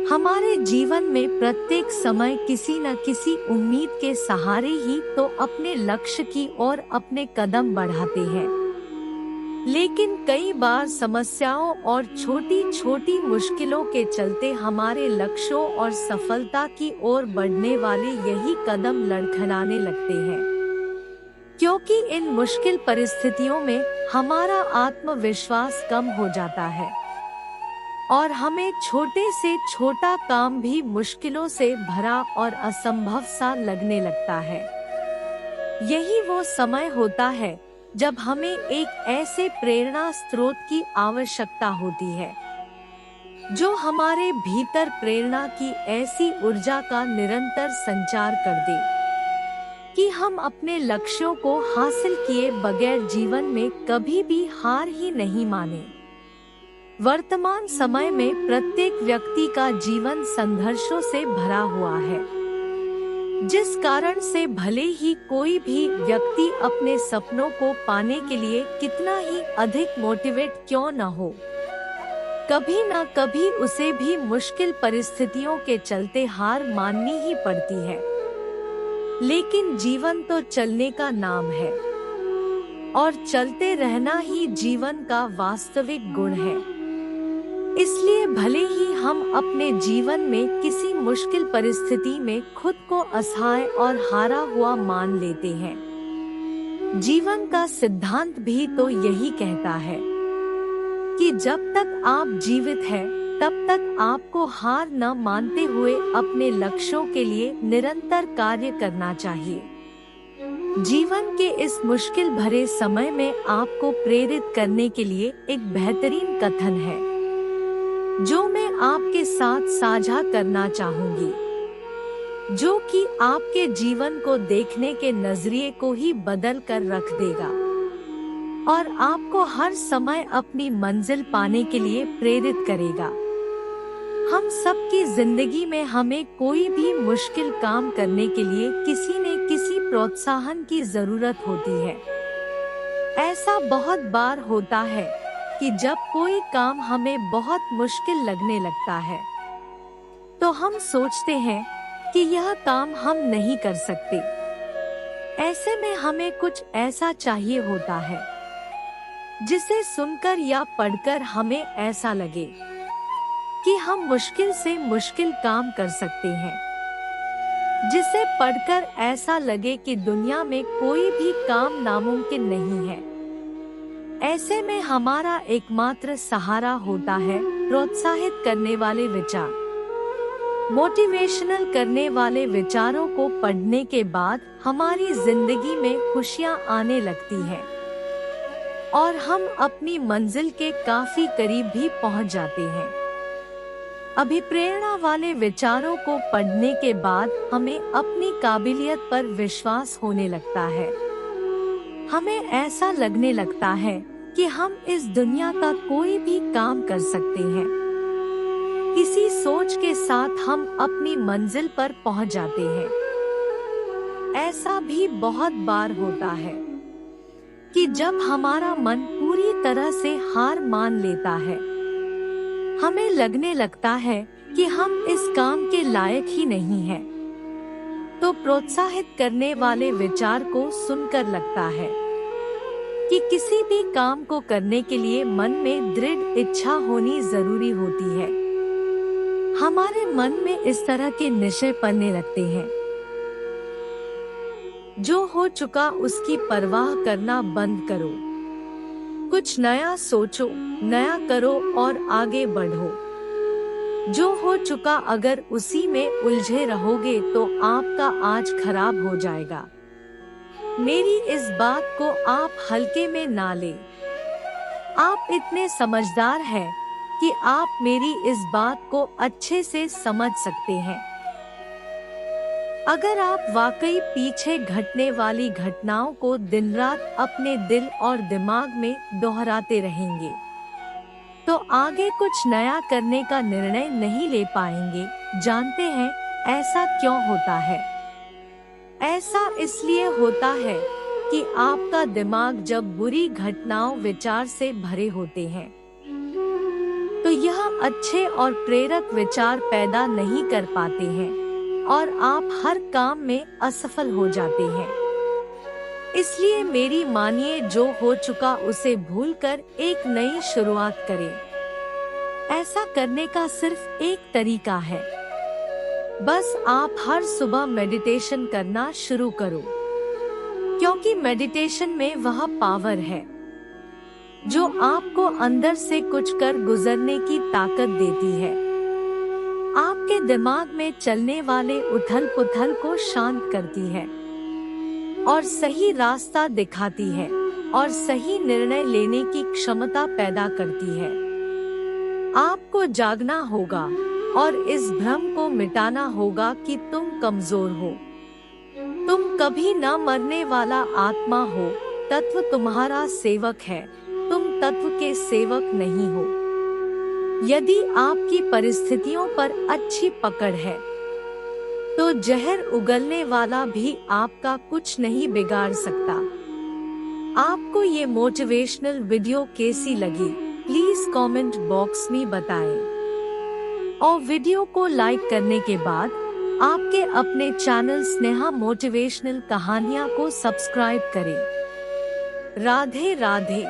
हमारे जीवन में प्रत्येक समय किसी न किसी उम्मीद के सहारे ही तो अपने लक्ष्य की ओर अपने कदम बढ़ाते हैं। लेकिन कई बार समस्याओं और छोटी छोटी मुश्किलों के चलते हमारे लक्ष्यों और सफलता की ओर बढ़ने वाले यही कदम लड़खड़ाने लगते हैं, क्योंकि इन मुश्किल परिस्थितियों में हमारा आत्मविश्वास कम हो जाता है और हमें छोटे से छोटा काम भी मुश्किलों से भरा और असंभव सा लगने लगता है। यही वो समय होता है जब हमें एक ऐसे प्रेरणा स्रोत की आवश्यकता होती है जो हमारे भीतर प्रेरणा की ऐसी ऊर्जा का निरंतर संचार कर दे कि हम अपने लक्ष्यों को हासिल किए बगैर जीवन में कभी भी हार ही नहीं माने। वर्तमान समय में प्रत्येक व्यक्ति का जीवन संघर्षों से भरा हुआ है, जिस कारण से भले ही कोई भी व्यक्ति अपने सपनों को पाने के लिए कितना ही अधिक मोटिवेट क्यों न हो, कभी न कभी उसे भी मुश्किल परिस्थितियों के चलते हार माननी ही पड़ती है। लेकिन जीवन तो चलने का नाम है और चलते रहना ही जीवन का वास्तविक गुण है। इसलिए भले ही हम अपने जीवन में किसी मुश्किल परिस्थिति में खुद को असहाय और हारा हुआ मान लेते हैं, जीवन का सिद्धांत भी तो यही कहता है कि जब तक आप जीवित हैं, तब तक आपको हार न मानते हुए अपने लक्ष्यों के लिए निरंतर कार्य करना चाहिए। जीवन के इस मुश्किल भरे समय में आपको प्रेरित करने के लिए एक बेहतरीन कथन है जो मैं आपके साथ साझा करना चाहूंगी, जो कि आपके जीवन को देखने के नजरिए को ही बदल कर रख देगा और आपको हर समय अपनी मंजिल पाने के लिए प्रेरित करेगा। हम सबकी जिंदगी में हमें कोई भी मुश्किल काम करने के लिए किसी न किसी प्रोत्साहन की जरूरत होती है। ऐसा बहुत बार होता है कि जब कोई काम हमें बहुत मुश्किल लगने लगता है तो हम सोचते हैं कि यह काम हम नहीं कर सकते। ऐसे में हमें कुछ ऐसा चाहिए होता है जिसे सुनकर या पढ़कर हमें ऐसा लगे कि हम मुश्किल से मुश्किल काम कर सकते हैं, जिसे पढ़कर ऐसा लगे कि दुनिया में कोई भी काम नामुमकिन नहीं है। ऐसे में हमारा एकमात्र सहारा होता है प्रोत्साहित करने वाले विचार। मोटिवेशनल करने वाले विचारों को पढ़ने के बाद हमारी जिंदगी में खुशियां आने लगती हैं और हम अपनी मंजिल के काफी करीब भी पहुंच जाते हैं। अभिप्रेरणा वाले विचारों को पढ़ने के बाद हमें अपनी काबिलियत पर विश्वास होने लगता है। हमें ऐसा लगने लगता है कि हम इस दुनिया का कोई भी काम कर सकते हैं। इसी सोच के साथ हम अपनी मंजिल पर पहुंच जाते हैं। ऐसा भी बहुत बार होता है कि जब हमारा मन पूरी तरह से हार मान लेता है, हमें लगने लगता है कि हम इस काम के लायक ही नहीं हैं, तो प्रोत्साहित करने वाले विचार को सुनकर लगता है कि किसी भी काम को करने के लिए मन में दृढ़ इच्छा होनी जरूरी होती है। हमारे मन में इस तरह के निश्चय पड़ने लगते हैं, जो हो चुका उसकी परवाह करना बंद करो, कुछ नया सोचो, नया करो और आगे बढ़ो। जो हो चुका अगर उसी में उलझे रहोगे तो आपका आज खराब हो जाएगा। मेरी इस बात को आप हल्के में ना ले। आप इतने समझदार हैं कि आप मेरी इस बात को अच्छे से समझ सकते हैं। अगर आप वाकई पीछे घटने वाली घटनाओं को दिन रात अपने दिल और दिमाग में दोहराते रहेंगे तो आगे कुछ नया करने का निर्णय नहीं ले पाएंगे। जानते हैं ऐसा क्यों होता है? ऐसा इसलिए होता है कि आपका दिमाग जब बुरी घटनाओं विचार से भरे होते हैं तो तो यह अच्छे और प्रेरक विचार पैदा नहीं कर पाते हैं और आप हर काम में असफल हो जाते हैं। इसलिए मेरी मानिए, जो हो चुका उसे भूलकर एक नई शुरुआत करें। ऐसा करने का सिर्फ एक तरीका है, बस आप हर सुबह मेडिटेशन करना शुरू करो, क्योंकि मेडिटेशन में वह पावर है जो आपको अंदर से कुछ कर गुजरने की ताकत देती है। आपके दिमाग में चलने वाले उथल पुथल को शांत करती है और सही रास्ता दिखाती है और सही निर्णय लेने की क्षमता पैदा करती है। आपको जागना होगा और इस भ्रम को मिटाना होगा कि तुम कमजोर हो। तुम कभी न मरने वाला आत्मा हो। तत्व तुम्हारा सेवक है, तुम तत्व के सेवक नहीं हो। यदि आपकी परिस्थितियों पर अच्छी पकड़ है तो जहर उगलने वाला भी आपका कुछ नहीं बिगाड़ सकता। आपको ये मोटिवेशनल वीडियो कैसी लगी, प्लीज कमेंट बॉक्स में बताएं। और वीडियो को लाइक करने के बाद आपके अपने चैनल स्नेहा मोटिवेशनल कहानियाँ को सब्सक्राइब करें। राधे राधे।